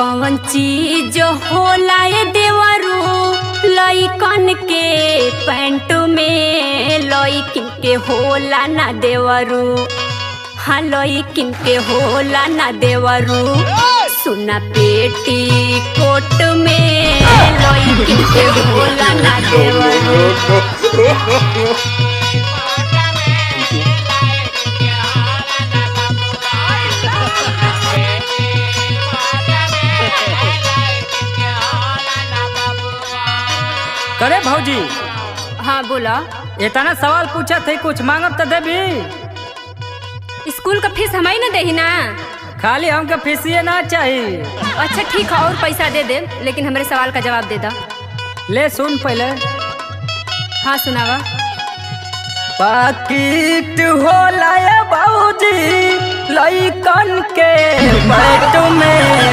कौन चीज होला ये देवरू लइकन के पैंट में लइकिन के होला ना देवरू। हाँ लइकिन के होला ना देवरू। सुना पेटी कोट में लइकिन के होला ना देवरू। करे भौजी। हाँ बोला। इतना सवाल पूछा थे, कुछ मांगब तो देबी। स्कूल का फीस हमारी ना देही ना। खाली हमके फीसिए ना चाहिए। अच्छा ठीक है, और पैसा दे दे, लेकिन हमारे सवाल का जवाब दे दा। ले सुन पहले। हाँ सुनावा। पाकिट होला ये भौजी लइकन के पैंट में।